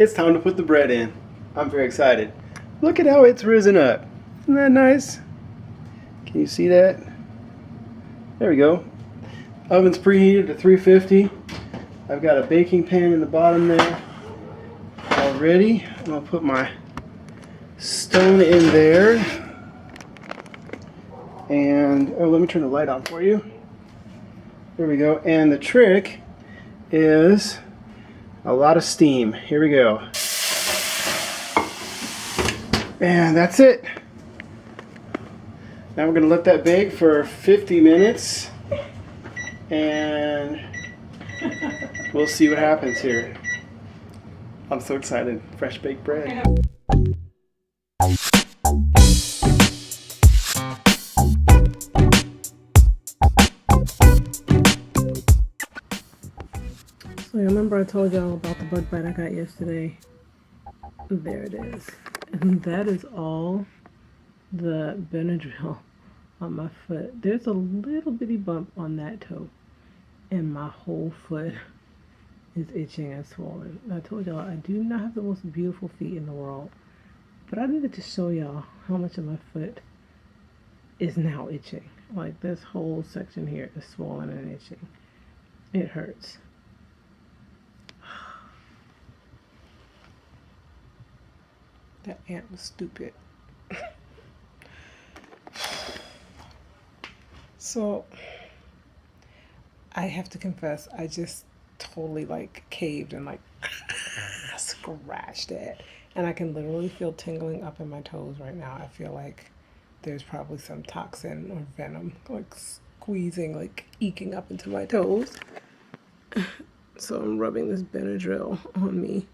It's time to put the bread in. I'm very excited. Look at how it's risen up. Isn't that nice? Can you see that? There we go. Oven's preheated to 350. I've got a baking pan in the bottom there already. I'm going to put my stone in there. And, oh, let me turn the light on for you. There we go. And the trick is a lot of steam. Here we go. And that's it. Now we're going to let that bake for 50 minutes. And we'll see what happens here. I'm so excited. Fresh baked bread. So remember I told y'all about the bug bite I got yesterday? There it is. And that is all the Benadryl on my foot. There's a little bitty bump on that toe. And my whole foot is itching and swollen. And I told y'all I do not have the most beautiful feet in the world. But I needed to show y'all how much of my foot is now itching. Like this whole section here is swollen and itching. It hurts. That ant was stupid. So, I have to confess, I just totally like caved and like scratched it. And I can literally feel tingling up in my toes right now. I feel like there's probably some toxin or venom like squeezing, like eking up into my toes. So I'm rubbing this Benadryl on me.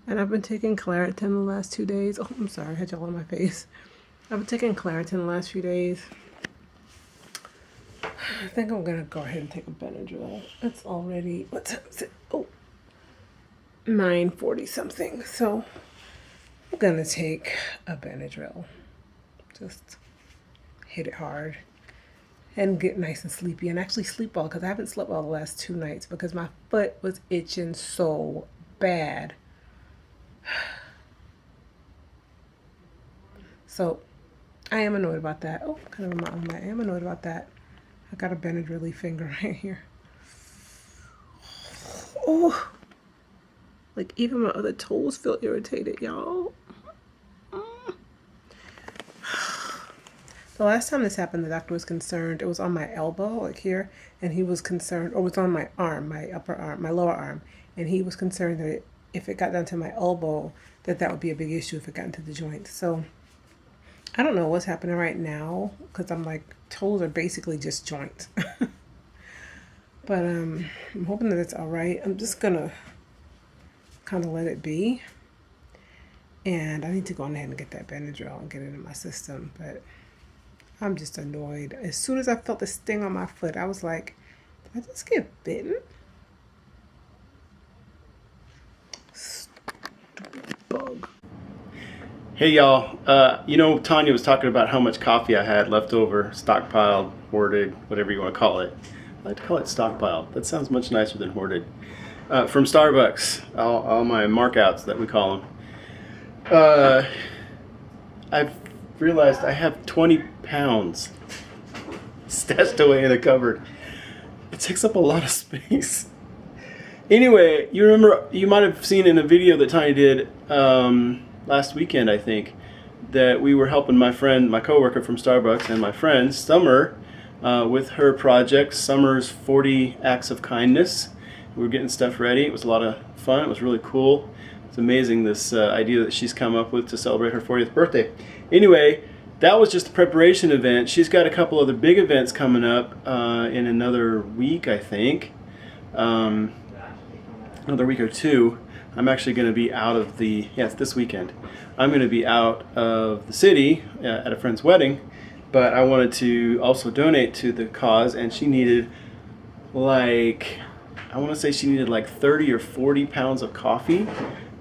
And I've been taking Claritin the last 2 days. Oh, I'm sorry, I had y'all on my face. I've been taking Claritin the last few days. I think I'm gonna go ahead and take a Benadryl. It's already, what time is it? Oh, 9:40 something. So I'm gonna take a Benadryl. Just hit it hard and get nice and sleepy and actually sleep well, because I haven't slept well the last 2 nights because my foot was itching so bad. So I am annoyed about that. Oh, kind of in my own light. I am annoyed about that. I got a Benadryl finger right here. Oh, like even my other toes feel irritated, y'all. The last time this happened, the doctor was concerned. It was on my elbow, like here, and he was concerned, or it was on my arm, my upper arm, my lower arm, and he was concerned that if it got down to my elbow, that would be a big issue if it got into the joint. So I don't know what's happening right now, because I'm like, toes are basically just joints. But I'm hoping that it's all right. I'm just gonna kind of let it be. And I need to go on ahead and get that Benadryl and get it in my system. But I'm just annoyed. As soon as I felt the sting on my foot, I was like, did I just get bitten? Stupid bug. Hey y'all, you know Tanya was talking about how much coffee I had left over, stockpiled, hoarded, whatever you want to call it. I like to call it stockpiled. That sounds much nicer than hoarded. From Starbucks, all my markouts that we call them. I've realized I have 20 pounds stashed away in a cupboard. It takes up a lot of space. Anyway, you remember, you might have seen in a video that Tanya did last weekend, I think, that we were helping my friend, my coworker from Starbucks, and my friend Summer with her project, Summer's 40 Acts of Kindness. We were getting stuff ready. It was a lot of fun. It was really cool. It's amazing, this idea that she's come up with to celebrate her 40th birthday. Anyway, that was just a preparation event. She's got a couple other big events coming up in another week, I think. Another week or two. I'm actually going to be out of the, it's this weekend. I'm going to be out of the city at a friend's wedding, but I wanted to also donate to the cause, and she needed like, I want to say she needed like 30 or 40 pounds of coffee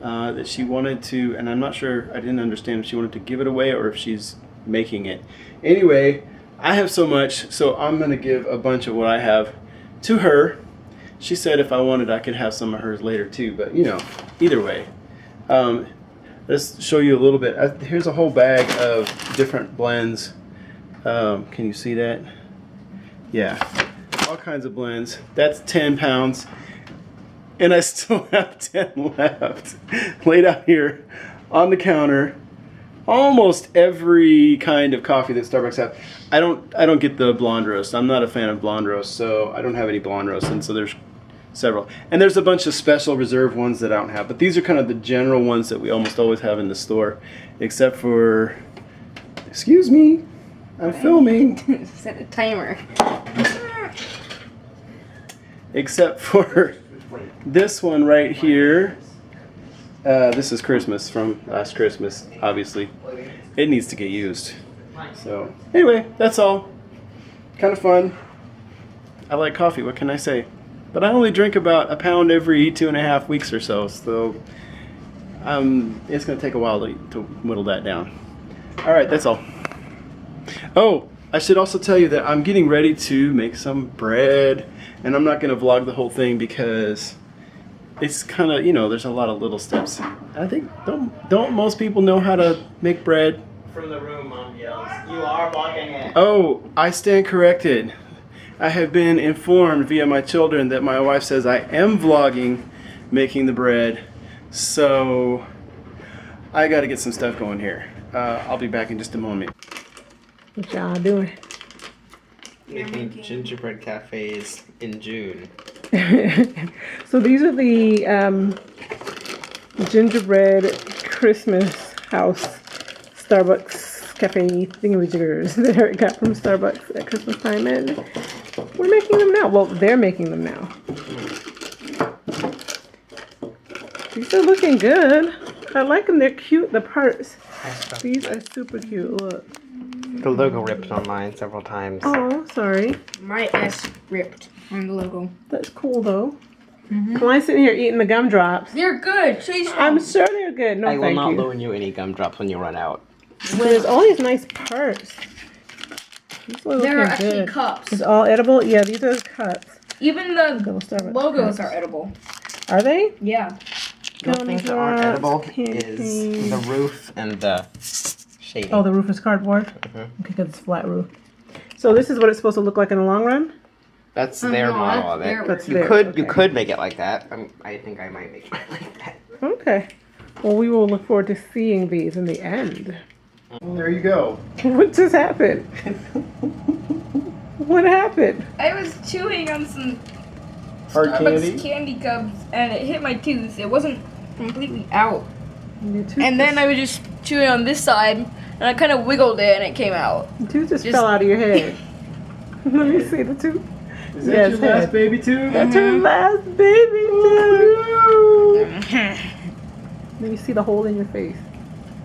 that she wanted to, and I'm not sure, I didn't understand if she wanted to give it away or if she's making it. Anyway, I have so much, so I'm going to give a bunch of what I have to her. She said if I wanted, I could have some of hers later too. But you know, either way, let's show you a little bit. Here's a whole bag of different blends. Can you see that? Yeah, all kinds of blends. That's 10 pounds. And I still have 10 left laid out here on the counter. Almost every kind of coffee that Starbucks have. I don't get the blonde roast. I'm not a fan of blonde roast, so I don't have any blonde roast, and so there's several. And there's a bunch of special reserve ones that I don't have, but these are kind of the general ones that we almost always have in the store, except for, excuse me, I'm filming. Set a timer. Except for this one right here. This is Christmas, from last Christmas, obviously. It needs to get used. So, anyway, that's all. Kind of fun. I like coffee, what can I say? But I only drink about a pound every 2.5 weeks or so, so it's going to take a while to whittle that down. Alright, that's all. Oh, I should also tell you that I'm getting ready to make some bread, and I'm not going to vlog the whole thing because it's kind of, you know, there's a lot of little steps. I think, don't most people know how to make bread? From the room, Mom yells, "You are vlogging it." Oh, I stand corrected. I have been informed via my children that my wife says I am vlogging making the bread. So I got to get some stuff going here. I'll be back in just a moment. What y'all doing? Making gingerbread cafes in June. So these are the gingerbread Christmas house Starbucks cafe thingamajiggers that Eric got from Starbucks at Christmas time, and we're making them now. Well, they're making them now. These are looking good. I like them. They're cute. The parts. These are super cute. Look. The logo ripped on mine several times. Oh, sorry. My S ripped on the logo. That's cool though. Well, I'm sitting here eating the gumdrops. They're good. She's I'm sure they're good. No, I will thank not you. loan you any gumdrops when you run out. There's all these nice parts. These are There are looking actually good. cups. It's all edible. Yeah, these are cups. Even the Little Starbucks logos cups. are edible. Are they? Yeah. The things that aren't edible is Campaign. the roof and the shading. Oh, the roof is cardboard. Mhm. Okay, because it's flat roof. So this is what it's supposed to look like in the long run. That's their no, model that's of their it. That's You theirs, could you okay. could make it like that. I think I might make it like that. Okay. Well, we will look forward to seeing these in the end. There you go. What just happened? What happened? I was chewing on some Hard Starbucks candy. candy cups and it hit my tooth. It wasn't completely out. Your tooth And then I was just chewing on this side and I kind of wiggled it and it came out. the tooth just just- fell out of your head. Let me see the tooth. Is that Yes, your last head. baby too? That's her last baby tooth. Let me see the hole in your face.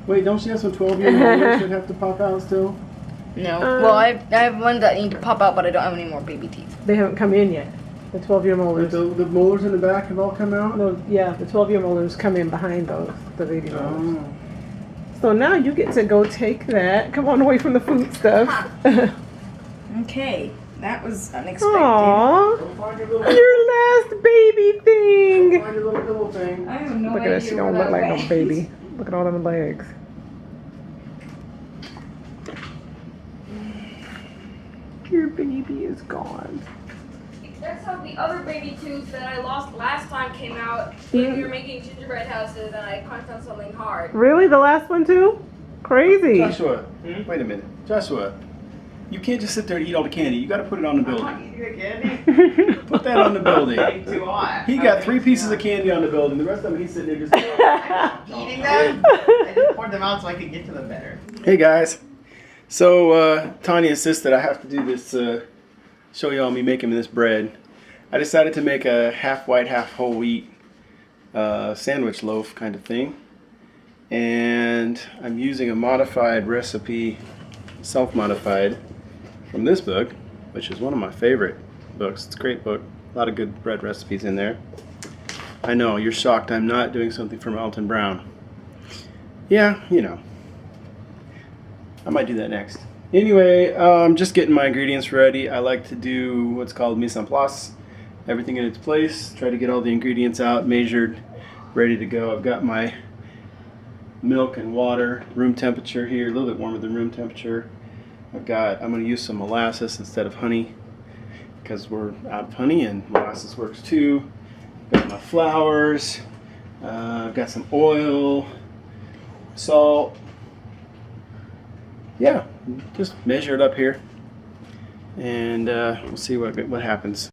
Wait, don't she have some 12-year molars that have to pop out still? No. Well, I have ones that need to pop out, but I don't have any more baby teeth. They haven't come in yet. The 12-year molars. The molars in the back have all come out? No, yeah, the 12-year molars come in behind those, the baby molars. Oh. So now you get to go take that. Come on away from the food stuff. Okay. That was unexpected. Aww, Go find your little, your last baby thing. find your little pillow thing. I have no Look at idea that, she where don't look that like no went. baby. Look at all them legs. Your baby is gone. That's how the other baby tooth that I lost last time came out when we were making gingerbread houses and I crunched on something hard. Really? The last one too? Crazy. Joshua, wait a minute. Joshua, you can't just sit there and eat all the candy. You got to put it on the building. Put that on the building. Too hot. He got 3 pieces of candy on the building. The rest of them he's sitting there just. Eating them? I just poured them out so I could get to them better. Hey guys. So Tanya insisted I have to do this. Show y'all me making this bread. I decided to make a half white, half whole wheat sandwich loaf kind of thing. And I'm using a modified recipe, self-modified, from this book, which is one of my favorite books. It's a great book. A lot of good bread recipes in there. I know, you're shocked I'm not doing something from Alton Brown. Yeah, you know. I might do that next. Anyway, I'm just getting my ingredients ready. I like to do what's called mise en place. everything in its place. Try to get all the ingredients out, measured, ready to go. I've got my milk and water, room temperature here, a little bit warmer than room temperature. I'm going to use some molasses instead of honey because we're out of honey and molasses works too. Got my flours, I've got some oil, salt. Yeah, just measure it up here and we'll see what happens.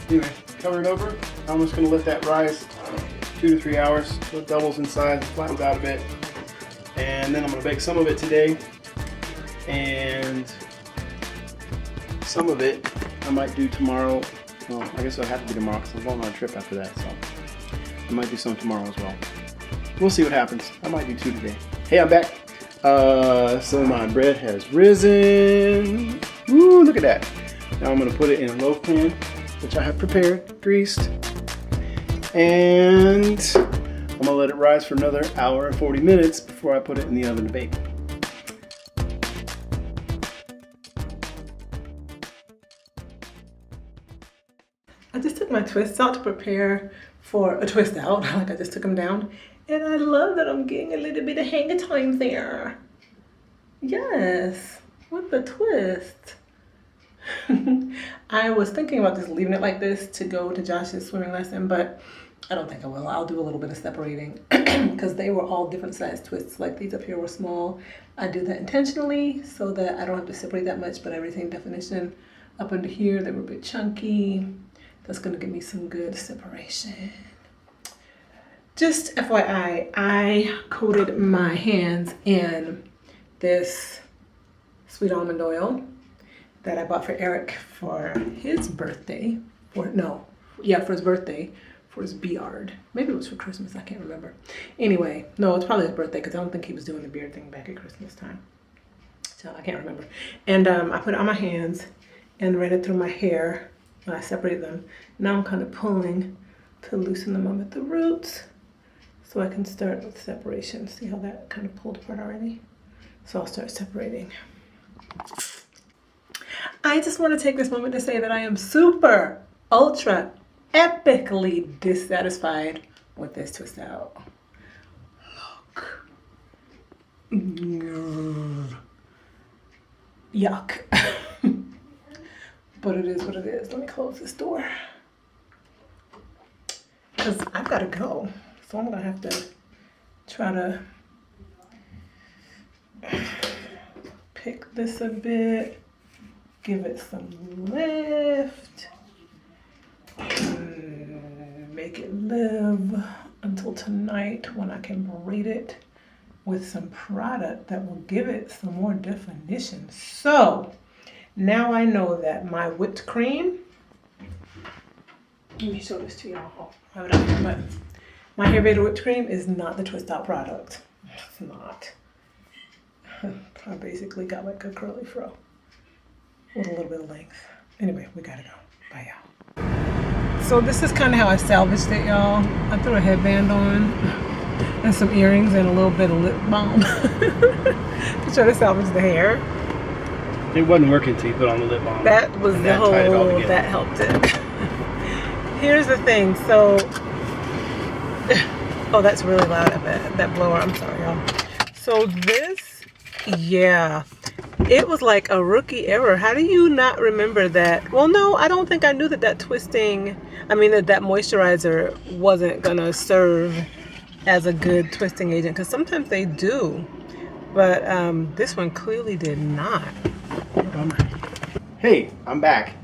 Anyway, cover it over. I'm just going to let that rise 2 to 3 hours so it doubles in size, flattens out a bit. And then I'm going to bake some of it today. And some of it I might do tomorrow. Well, I guess it'll have to be tomorrow because I'm going on a trip after that. So I might do some tomorrow as well. We'll see what happens. I might do 2 today. Hey, I'm back. So my bread has risen. Woo, look at that. Now I'm going to put it in a loaf pan, which I have prepared, greased, and I'm gonna let it rise for another hour and 40 minutes before I put it in the oven to bake. I just took my twists out to prepare for a twist out, like I just took them down, and I love that I'm getting a little bit of hang time there. Yes, with the twist. I was thinking about just leaving it like this to go to Josh's swimming lesson, but I don't think I will. I'll do a little bit of separating because they were all different size twists. Like these up here were small. I do that intentionally so that I don't have to separate that much, but everything definition up under here, they were a bit chunky. That's gonna give me some good separation. Just FYI, I coated my hands in this sweet almond oil that I bought for Eric for his birthday. For his birthday, for his beard. Maybe it was for Christmas, I can't remember. Anyway, no, it's probably his birthday because I don't think he was doing the beard thing back at Christmas time. So I can't remember. And I put it on my hands and ran it through my hair when I separated them. Now I'm kind of pulling to loosen them up at the roots so I can start with separation. See how that kind of pulled apart already? So I'll start separating. I just want to take this moment to say that I am super, ultra, epically dissatisfied with this twist out. Look. Yuck. But it is what it is. Let me close this door. Because I've got to go. So I'm going to have to try to pick this a bit. Give it some lift, make it live until tonight when I can braid it with some product that will give it some more definition. So now I know that my whipped cream, let me show this to y'all. I have it out here, but my hair braided whipped cream is not the twist out product. It's not. I basically got like a curly fro with a little bit of length. Anyway, we gotta go. Bye, y'all. So this is kind of how I salvaged it, y'all. I threw a headband on and some earrings and a little bit of lip balm to try to salvage the hair. It wasn't working till you put on the lip balm. That was the whole, that helped it. Here's the thing, so, oh, that's really loud, I bet. That blower, I'm sorry, y'all. So this, yeah. It was like a rookie error. How do you not remember that? Well, no, I don't think I knew that that twisting, that moisturizer wasn't gonna serve as a good twisting agent, because sometimes they do, but this one clearly did not. Hey, I'm back.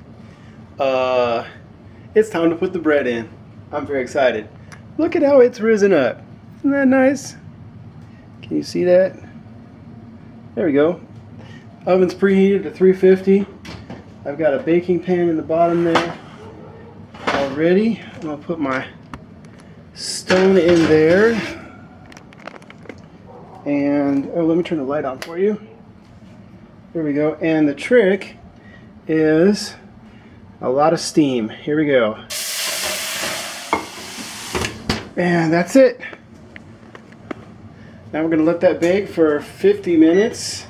It's time to put the bread in. I'm very excited. Look at how it's risen up. Isn't that nice? Can you see that? There we go. Oven's preheated to 350. I've got a baking pan in the bottom there already. I'm gonna put my stone in there. And, oh, let me turn the light on for you. There we go. And the trick is a lot of steam. Here we go. And that's it. Now we're going to let that bake for 50 minutes.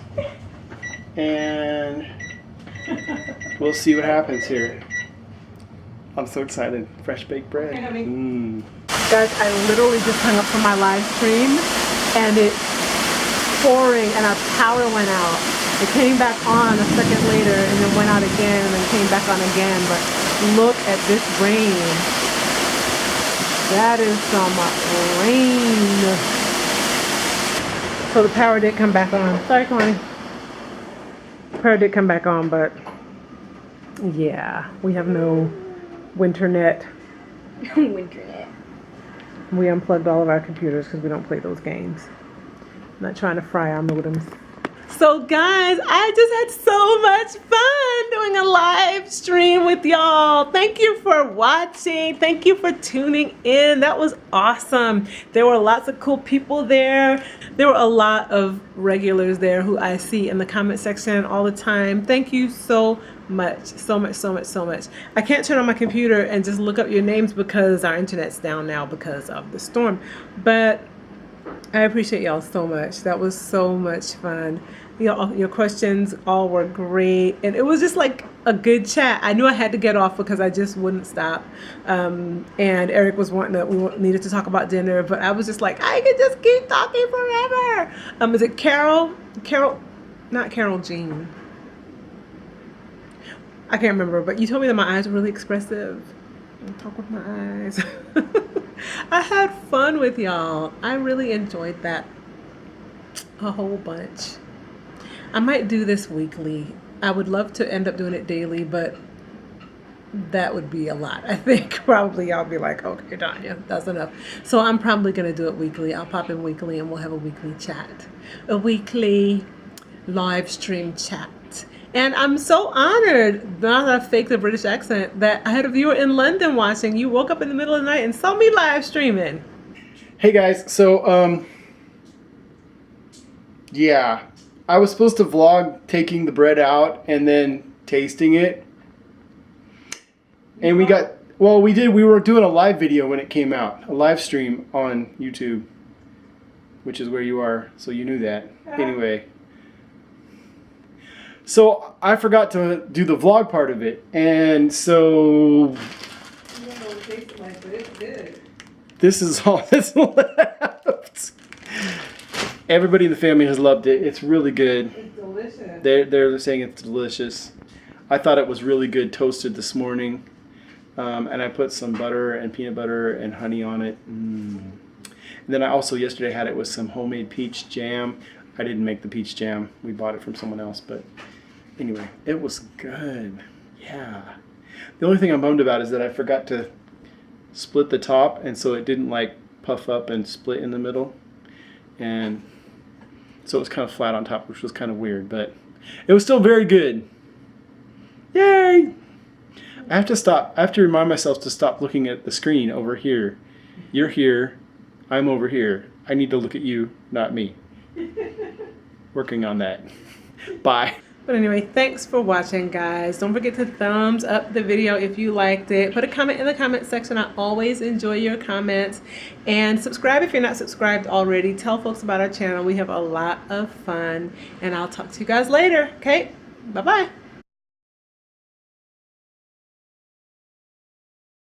And we'll see what happens here. I'm so excited. Fresh baked bread. Guys, I literally just hung up from my live stream and it's pouring and our power went out. It came back on a second later and then went out again and then came back on again. But look at this rain. That is some rain. So the power did come back on. Sorry, Connie. Power did come back on, but yeah, we have no winternet. Winternet. We unplugged all of our computers because we don't play those games. I'm not trying to fry our modems. So guys, I just had so much fun doing a live stream with y'all. Thank you for watching. Thank you for tuning in. That was awesome. There were lots of cool people there. There were a lot of regulars there who I see in the comment section all the time. Thank you so much. So much. I can't turn on my computer and just look up your names because our internet's down now because of the storm. But I appreciate y'all so much. That was so much fun. Your questions all were great. And it was just like a good chat. I knew I had to get off because I just wouldn't stop. And Eric was we needed to talk about dinner, but I was just like, I could just keep talking forever. Is it Carol? Not Carol Jean. I can't remember, but you told me that my eyes were really expressive. I'll talk with my eyes. I had fun with y'all. I really enjoyed that a whole bunch. I might do this weekly. I would love to end up doing it daily, but that would be a lot. I think probably y'all be like, okay, Tanya, that's enough. So I'm probably going to do it weekly. I'll pop in weekly and we'll have a weekly chat. A weekly live stream chat. And I'm so honored, not that I faked the British accent, that I had a viewer in London watching. You woke up in the middle of the night and saw me live streaming. Hey guys, so yeah, I was supposed to vlog taking the bread out and then tasting it. And we were doing a live video when it came out, a live stream on YouTube, which is where you are, so you knew that. Anyway. So I forgot to do the vlog part of it, and so this is all that's left. Everybody in the family has loved it. It's really good. It's delicious. They're saying it's delicious. I thought it was really good toasted this morning, and I put some butter and peanut butter and honey on it. And then I also yesterday had it with some homemade peach jam. I didn't make the peach jam. We bought it from someone else, but anyway, it was good. Yeah. The only thing I'm bummed about is that I forgot to split the top, and so it didn't like puff up and split in the middle. And so it was kind of flat on top, which was kind of weird, but it was still very good. Yay! I have to remind myself to stop looking at the screen over here. You're here. I'm over here. I need to look at you, not me. Working on that. Bye. But anyway, thanks for watching, guys. Don't forget to thumbs up the video if you liked it. Put a comment in the comment section. I always enjoy your comments. And subscribe if you're not subscribed already. Tell folks about our channel. We have a lot of fun. And I'll talk to you guys later. Okay? Bye-bye.